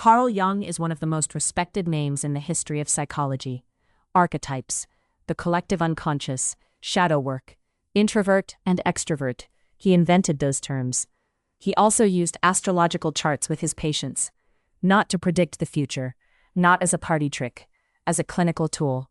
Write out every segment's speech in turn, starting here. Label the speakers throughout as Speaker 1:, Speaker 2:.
Speaker 1: Carl Jung is one of the most respected names in the history of psychology. Archetypes, the collective unconscious, shadow work, introvert and extrovert. He invented those terms. He also used astrological charts with his patients, not to predict the future, not as a party trick, as a clinical tool.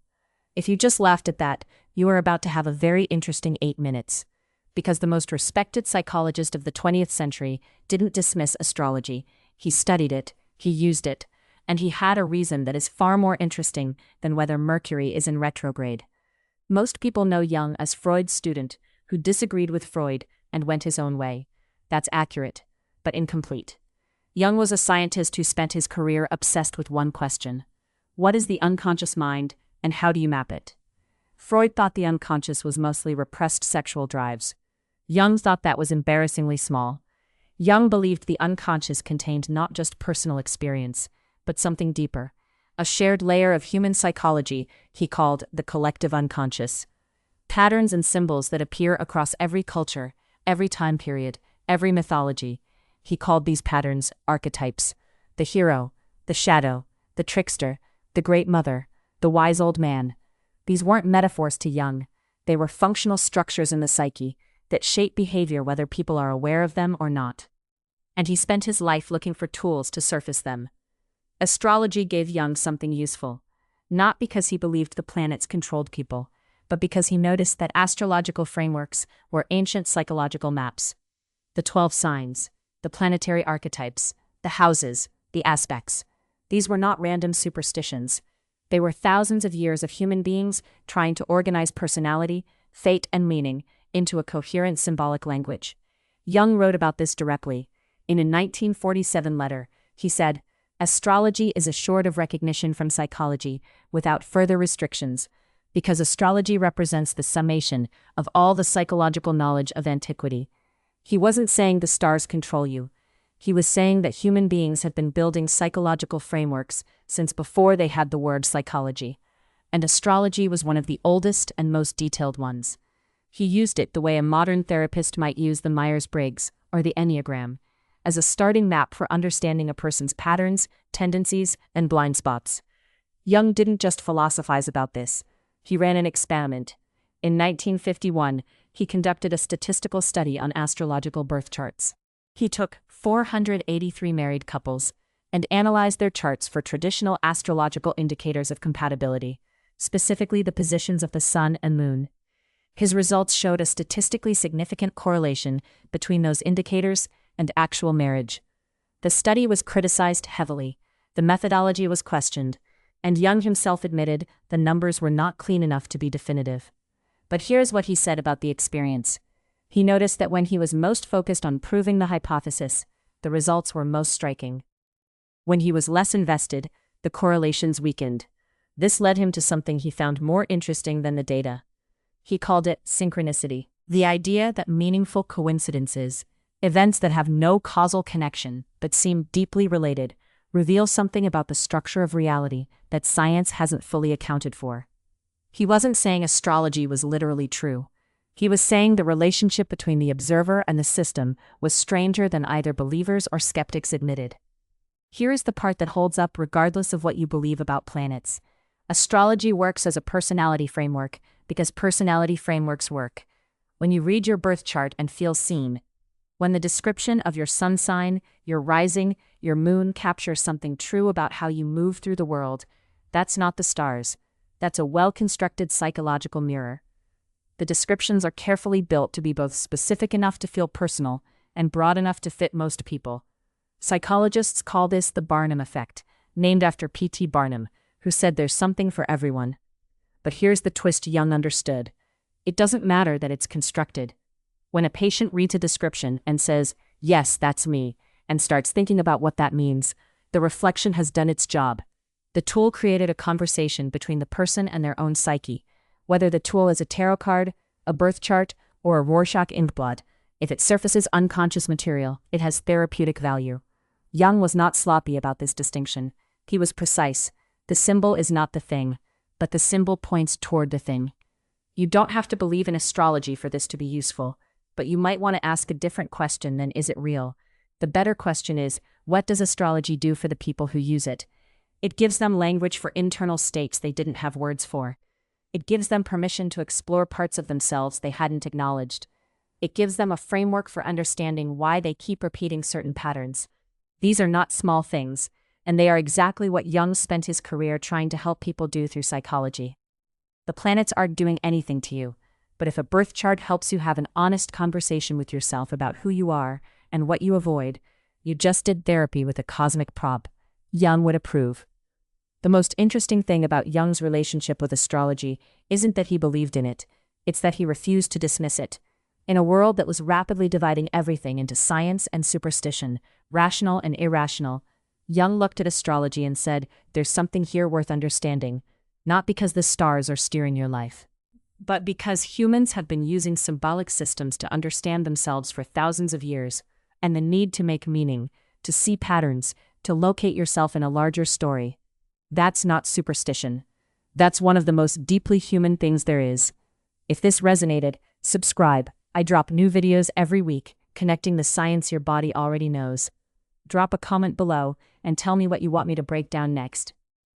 Speaker 1: If you just laughed at that, you are about to have a very interesting 8 minutes. Because the most respected psychologist of the 20th century didn't dismiss astrology. He studied it, he used it, and he had a reason that is far more interesting than whether Mercury is in retrograde. Most people know Jung as Freud's student, who disagreed with Freud and went his own way. That's accurate, but incomplete. Jung was a scientist who spent his career obsessed with one question. What is the unconscious mind, and how do you map it? Freud thought the unconscious was mostly repressed sexual drives. Jung thought that was embarrassingly small. Jung believed the unconscious contained not just personal experience, but something deeper, a shared layer of human psychology he called the collective unconscious. Patterns and symbols that appear across every culture, every time period, every mythology. He called these patterns archetypes. The hero, the shadow, the trickster, the great mother, the wise old man. These weren't metaphors to Jung. They were functional structures in the psyche that shape behavior whether people are aware of them or not. And he spent his life looking for tools to surface them. Astrology gave Jung something useful, not because he believed the planets controlled people, but because he noticed that astrological frameworks were ancient psychological maps. The 12 signs, the planetary archetypes, the houses, the aspects. These were not random superstitions. They were thousands of years of human beings trying to organize personality, fate, and meaning into a coherent symbolic language. Jung wrote about this directly. In a 1947 letter, he said, "Astrology is assured of recognition from psychology without further restrictions, because astrology represents the summation of all the psychological knowledge of antiquity." He wasn't saying the stars control you. He was saying that human beings have been building psychological frameworks since before they had the word psychology, and astrology was one of the oldest and most detailed ones. He used it the way a modern therapist might use the Myers-Briggs, or the Enneagram, as a starting map for understanding a person's patterns, tendencies, and blind spots. Jung didn't just philosophize about this. He ran an experiment. In 1951, he conducted a statistical study on astrological birth charts. He took 483 married couples and analyzed their charts for traditional astrological indicators of compatibility, specifically the positions of the sun and moon. His results showed a statistically significant correlation between those indicators and actual marriage. The study was criticized heavily, the methodology was questioned, and Jung himself admitted the numbers were not clean enough to be definitive. But here's what he said about the experience. He noticed that when he was most focused on proving the hypothesis, the results were most striking. When he was less invested, the correlations weakened. This led him to something he found more interesting than the data. He called it synchronicity, the idea that meaningful coincidences, events that have no causal connection but seem deeply related, reveal something about the structure of reality that science hasn't fully accounted for. He wasn't saying astrology was literally true. He was saying the relationship between the observer and the system was stranger than either believers or skeptics admitted. Here is the part that holds up regardless of what you believe about planets. Astrology works as a personality framework because personality frameworks work. When you read your birth chart and feel seen, when the description of your sun sign, your rising, your moon captures something true about how you move through the world, that's not the stars. That's a well-constructed psychological mirror. The descriptions are carefully built to be both specific enough to feel personal and broad enough to fit most people. Psychologists call this the Barnum effect, named after P.T. Barnum, who said there's something for everyone. But here's the twist Jung understood. It doesn't matter that it's constructed. When a patient reads a description and says, "Yes, that's me," and starts thinking about what that means, the reflection has done its job. The tool created a conversation between the person and their own psyche. Whether the tool is a tarot card, a birth chart, or a Rorschach inkblot, if it surfaces unconscious material, it has therapeutic value. Jung was not sloppy about this distinction. He was precise. The symbol is not the thing, but the symbol points toward the thing. You don't have to believe in astrology for this to be useful, but you might want to ask a different question than is it real? The better question is, What does astrology do for the people who use it? It gives them language for internal states they didn't have words for. It gives them permission to explore parts of themselves they hadn't acknowledged. It gives them a framework for understanding why they keep repeating certain patterns. These are not small things, and they are exactly what Jung spent his career trying to help people do through psychology. The planets aren't doing anything to you, but if a birth chart helps you have an honest conversation with yourself about who you are and what you avoid, you just did therapy with a cosmic prop. Jung would approve. The most interesting thing about Jung's relationship with astrology isn't that he believed in it, it's that he refused to dismiss it. In a world that was rapidly dividing everything into science and superstition, rational and irrational, Jung looked at astrology and said, there's something here worth understanding, not because the stars are steering your life, but because humans have been using symbolic systems to understand themselves for thousands of years, and the need to make meaning, to see patterns, to locate yourself in a larger story. That's not superstition. That's one of the most deeply human things there is. If this resonated, subscribe. I drop new videos every week, connecting the science your body already knows. Drop a comment below and tell me what you want me to break down next.